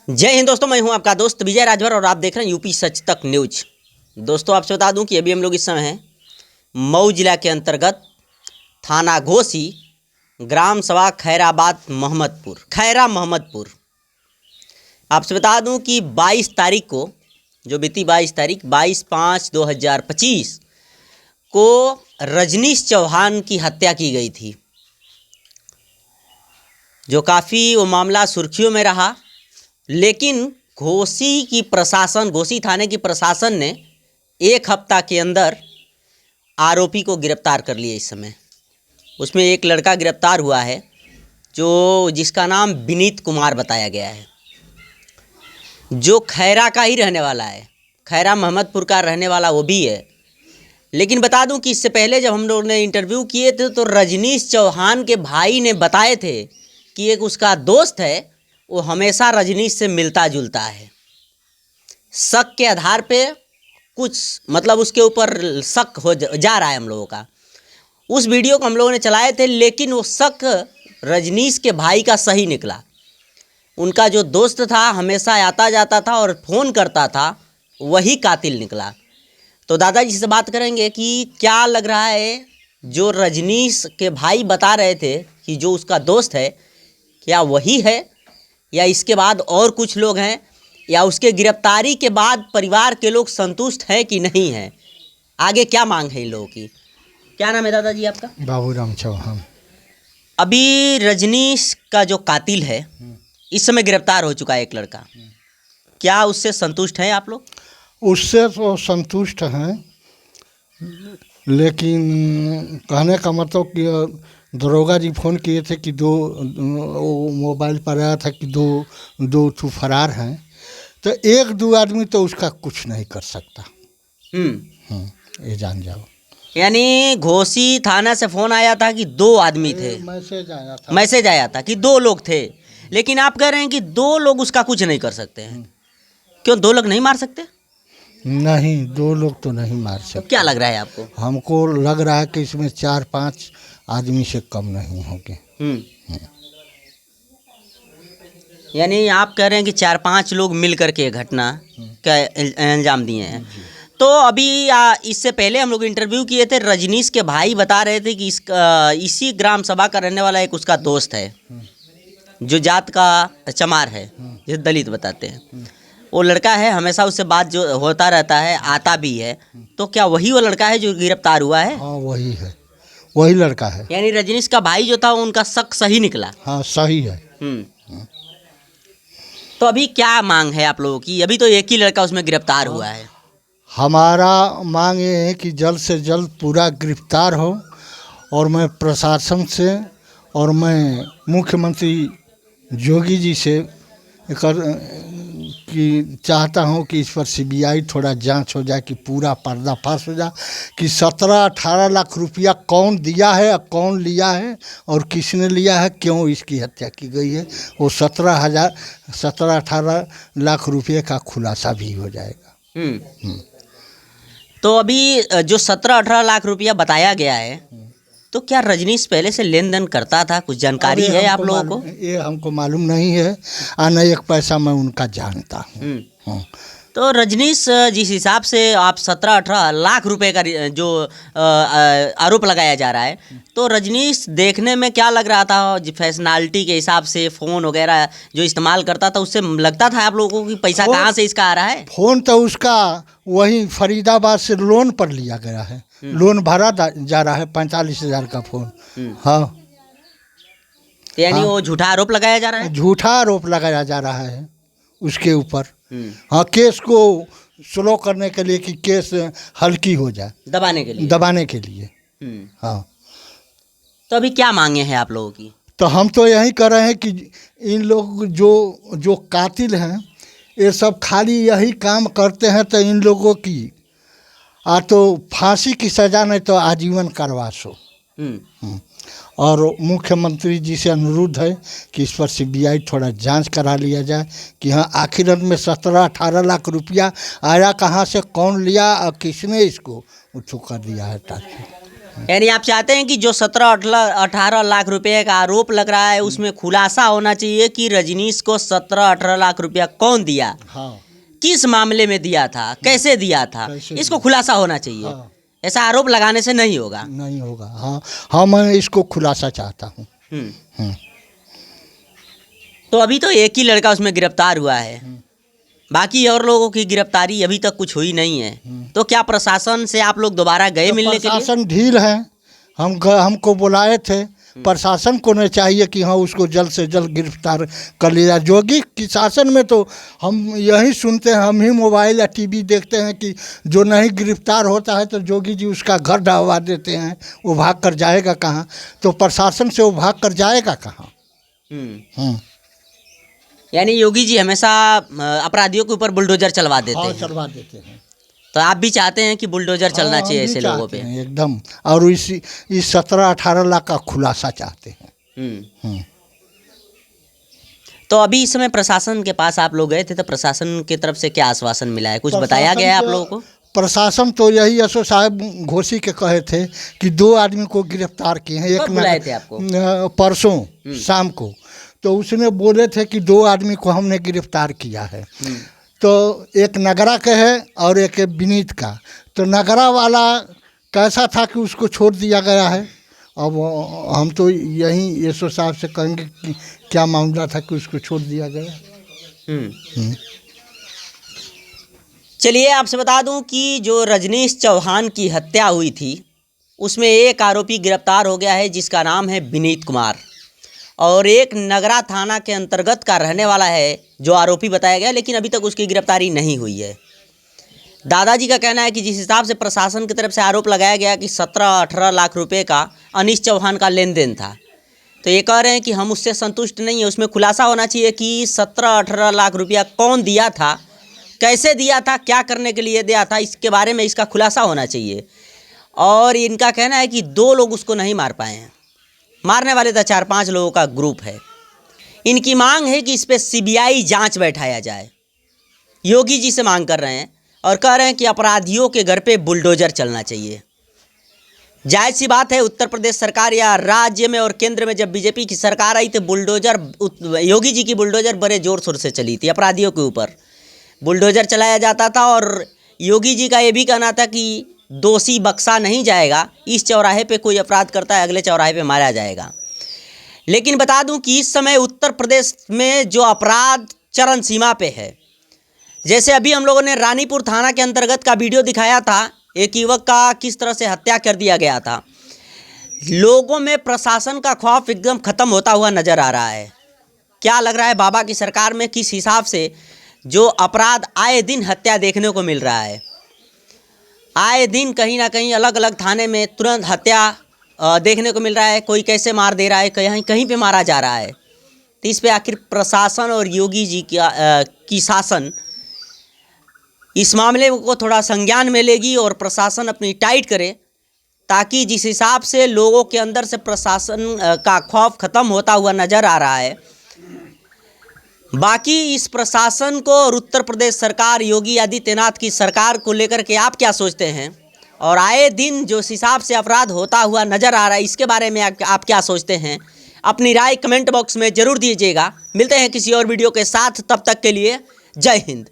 जय हिंद दोस्तों, मैं हूं आपका दोस्त विजय राजभर और आप देख रहे हैं यूपी सच तक न्यूज। दोस्तों आपसे बता दूं कि अभी हम लोग इस समय हैं मऊ जिला के अंतर्गत थाना घोसी, ग्राम सभा खैरा मोहम्मदपुर। आपसे बता दूं कि 22 तारीख को, जो बीती 22/5/2025 को रजनीश चौहान की हत्या की गई थी, जो काफ़ी वो मामला सुर्खियों में रहा। लेकिन घोसी थाने की प्रशासन ने 1 हफ्ता के अंदर आरोपी को गिरफ्तार कर लिया। इस समय उसमें एक लड़का गिरफ्तार हुआ है जिसका नाम विनीत कुमार बताया गया है, जो खैरा का ही रहने वाला है, खैरा मोहम्मदपुर का रहने वाला वो भी है। लेकिन बता दूं कि इससे पहले जब हम लोग ने इंटरव्यू किए थे तो रजनीश चौहान के भाई ने बताए थे कि एक उसका दोस्त है, वो हमेशा रजनीश से मिलता जुलता है। शक के आधार पे कुछ मतलब उसके ऊपर शक हो जा रहा है हम लोगों का। उस वीडियो को हम लोगों ने चलाए थे, लेकिन वो शक रजनीश के भाई का सही निकला। उनका जो दोस्त था, हमेशा आता जाता था और फ़ोन करता था, वही कातिल निकला। तो दादाजी से बात करेंगे कि क्या लग रहा है, जो रजनीश के भाई बता रहे थे कि जो उसका दोस्त है, क्या वही है या इसके बाद और कुछ लोग हैं, या उसके गिरफ्तारी के बाद परिवार के लोग संतुष्ट हैं कि नहीं हैं। आगे क्या मांग है इन लोगों की। क्या नाम है दादाजी आपका? बाबूराम चौहान। अभी रजनीश का जो कातिल है इस समय गिरफ्तार हो चुका है एक लड़का, क्या उससे संतुष्ट हैं आप लोग? उससे तो संतुष्ट हैं, लेकिन कहने का मतलब कि दरोगा जी फ़ोन किए थे कि वो मोबाइल पर आया था कि दो तो फरार हैं, तो 1-2 आदमी तो उसका कुछ नहीं कर सकता। ये जान जाओ। यानी घोसी थाना से फ़ोन आया था कि 2 आदमी थे, मैसेज आया था कि 2 लोग थे, लेकिन आप कह रहे हैं कि 2 लोग उसका कुछ नहीं कर सकते हैं। क्यों 2 लोग नहीं मार सकते? नहीं, 2 लोग तो नहीं मार सकते। तो क्या लग रहा है आपको? हमको लग रहा है कि इसमें 4-5 आदमी से कम नहीं होंगे। यानी आप कह रहे हैं कि 4-5 लोग मिल करके घटना का अंजाम दिए हैं। तो अभी इससे पहले हम लोग इंटरव्यू किए थे, रजनीश के भाई बता रहे थे कि इसी ग्राम सभा का रहने वाला एक उसका दोस्त है, जो जात का चमार है, जिसे दलित बताते हैं। वो लड़का है, हमेशा उससे बात जो होता रहता है, आता भी है। तो क्या वही वो लड़का है जो गिरफ्तार हुआ है? हाँ, वही है, वही लड़का है। यानी रजनीश का भाई जो था उनका शक सही निकला। हाँ, सही है। तो अभी क्या मांग है आप लोगों की? अभी तो एक ही लड़का उसमें गिरफ्तार हुआ है। हमारा मांग ये है कि जल्द से जल्द पूरा गिरफ्तार हो, और मैं प्रशासन से और मैं मुख्यमंत्री योगी जी से कि चाहता हूँ कि इस पर सीबीआई थोड़ा जांच हो जाए, कि पूरा पर्दाफाश हो जाए कि 17-18 लाख रुपया कौन दिया है और कौन लिया है और किसने लिया है, क्यों इसकी हत्या की गई है। वो 17-18 लाख रुपये का खुलासा भी हो जाएगा। तो अभी जो 17-18 लाख रुपया बताया गया है, तो क्या रजनीश पहले से लेन देन करता था? कुछ जानकारी है आप लोगों को? ये हमको मालूम नहीं है, न 1 पैसा मैं उनका जानता हूँ। तो रजनीश जिस हिसाब से आप 17-18 लाख रुपए का जो आरोप लगाया जा रहा है, तो रजनीश देखने में क्या लग रहा था? फैशनैलिटी के हिसाब से फ़ोन वगैरह जो इस्तेमाल करता था, उससे लगता था आप लोगों को कि पैसा कहाँ से इसका आ रहा है? फ़ोन तो उसका वही फरीदाबाद से लोन पर लिया गया है, लोन भरा जा रहा है 45,000 का फ़ोन। हाँ, यानी वो झूठा आरोप लगाया जा रहा है? झूठा आरोप लगाया जा रहा है उसके ऊपर। हाँ, केस को स्लो करने के लिए, कि केस हल्की हो जाए, दबाने के लिए। हाँ, तो अभी क्या मांगे हैं आप लोगों की? तो हम तो यही कर रहे हैं कि इन लोग जो कातिल हैं, ये सब खाली यही काम करते हैं, तो इन लोगों की तो फांसी की सज़ा नहीं तो आजीवन कारावास हो। और मुख्यमंत्री जी से अनुरोध है कि इस पर सीबीआई थोड़ा जांच करा लिया जाए कि हाँ, आखिर में 17-18 लाख रुपया आया कहाँ से, कौन लिया और किसने इसको उठो कर दिया है। ताकि यानी आप चाहते हैं कि जो 17-18 लाख रुपए का आरोप लग रहा है उसमें खुलासा होना चाहिए कि रजनीश को 17-18 लाख रुपया कौन दिया, हाँ, किस मामले में दिया था, कैसे दिया था, कैसे इसको खुलासा होना चाहिए। हाँ। ऐसा आरोप लगाने से नहीं होगा। नहीं होगा। हाँ हाँ, मैं इसको खुलासा चाहता हूँ। तो अभी तो एक ही लड़का उसमें गिरफ्तार हुआ है, बाकी और लोगों की गिरफ्तारी अभी तक कुछ हुई नहीं है। तो क्या प्रशासन से आप लोग दोबारा गए तो मिलने के लिए? प्रशासन ढील है। हमको बुलाए थे। प्रशासन को नहीं चाहिए कि हाँ उसको जल्द से जल्द गिरफ्तार कर लिया। जोगी की शासन में तो हम यही सुनते हैं, हम ही मोबाइल या टीवी देखते हैं कि जो नहीं गिरफ्तार होता है तो जोगी जी उसका घर ढहवा देते हैं। वो भाग कर जाएगा कहाँ? तो प्रशासन से वो भाग कर जाएगा कहाँ? यानी योगी जी हमेशा अपराधियों के ऊपर बुलडोजर चलवा देते हाँ, हैं। चलवा देते हैं। तो आप भी चाहते हैं कि बुलडोजर चलना चाहिए हम भी ऐसे लोगों चाहते पे? हैं एकदम। और इस 17-18 लाख का खुलासा चाहते हैं। तो अभी इस समय प्रशासन के पास आप लोग गए थे, तो प्रशासन की तरफ से क्या आश्वासन मिला है? कुछ बताया गया है आप लोगों को? प्रशासन तो यही एसओ साहब घोषी के कहे थे कि 2 आदमी को गिरफ्तार किए हैं। कब बुलाए थे आपको? परसों शाम को। तो उसने बोले थे कि 2 आदमी को हमने गिरफ्तार किया है। तो एक नगरा के है और एक विनीत का। तो नगरा वाला कैसा था कि उसको छोड़ दिया गया है। अब हम तो यही एसओ साहब से कहेंगे कि क्या मामला था कि उसको छोड़ दिया गया। चलिए आपसे बता दूं कि जो रजनीश चौहान की हत्या हुई थी उसमें एक आरोपी गिरफ्तार हो गया है जिसका नाम है विनीत कुमार, और एक नगरा थाना के अंतर्गत का रहने वाला है जो आरोपी बताया गया, लेकिन अभी तक उसकी गिरफ्तारी नहीं हुई है। दादाजी का कहना है कि जिस हिसाब से प्रशासन की तरफ से आरोप लगाया गया कि 17-18 लाख रुपए का अनीश चौहान का लेन देन था, तो ये कह रहे हैं कि हम उससे संतुष्ट नहीं है। उसमें खुलासा होना चाहिए कि 17-18 लाख रुपया कौन दिया था, कैसे दिया था, क्या करने के लिए दिया था, इसके बारे में इसका खुलासा होना चाहिए। और इनका कहना है कि 2 लोग उसको नहीं मार पाए हैं, मारने वाले तो 4-5 लोगों का ग्रुप है। इनकी मांग है कि इस पर सीबीआई जांच बैठाया जाए। योगी जी से मांग कर रहे हैं और कह रहे हैं कि अपराधियों के घर पे बुलडोजर चलना चाहिए। जायज़ सी बात है, उत्तर प्रदेश सरकार या राज्य में और केंद्र में जब बीजेपी की सरकार आई तो बुलडोजर, योगी जी की बुलडोजर बड़े ज़ोर शोर से चली थी। अपराधियों के ऊपर बुलडोजर चलाया जाता था और योगी जी का ये भी कहना था कि दोषी बख्शा नहीं जाएगा, इस चौराहे पे कोई अपराध करता है अगले चौराहे पे मारा जाएगा। लेकिन बता दूं कि इस समय उत्तर प्रदेश में जो अपराध चरम सीमा पे है, जैसे अभी हम लोगों ने रानीपुर थाना के अंतर्गत का वीडियो दिखाया था, एक युवक का किस तरह से हत्या कर दिया गया था। लोगों में प्रशासन का खौफ एकदम ख़त्म होता हुआ नज़र आ रहा है। क्या लग रहा है बाबा की सरकार में किस हिसाब से जो अपराध आए दिन हत्या देखने को मिल रहा है, आए दिन कहीं ना कहीं अलग अलग थाने में तुरंत हत्या देखने को मिल रहा है। कोई कैसे मार दे रहा है, कहीं कहीं पे मारा जा रहा है। तो इस पे आखिर प्रशासन और योगी जी की शासन इस मामले को थोड़ा संज्ञान में लेगी और प्रशासन अपनी टाइट करे, ताकि जिस हिसाब से लोगों के अंदर से प्रशासन का खौफ ख़त्म होता हुआ नज़र आ रहा है। बाकी इस प्रशासन को और उत्तर प्रदेश सरकार, योगी आदित्यनाथ की सरकार को लेकर के आप क्या सोचते हैं? और आए दिन जो इस हिसाब से अपराध होता हुआ नज़र आ रहा है, इसके बारे में आप क्या सोचते हैं? अपनी राय कमेंट बॉक्स में ज़रूर दीजिएगा। मिलते हैं किसी और वीडियो के साथ, तब तक के लिए जय हिंद।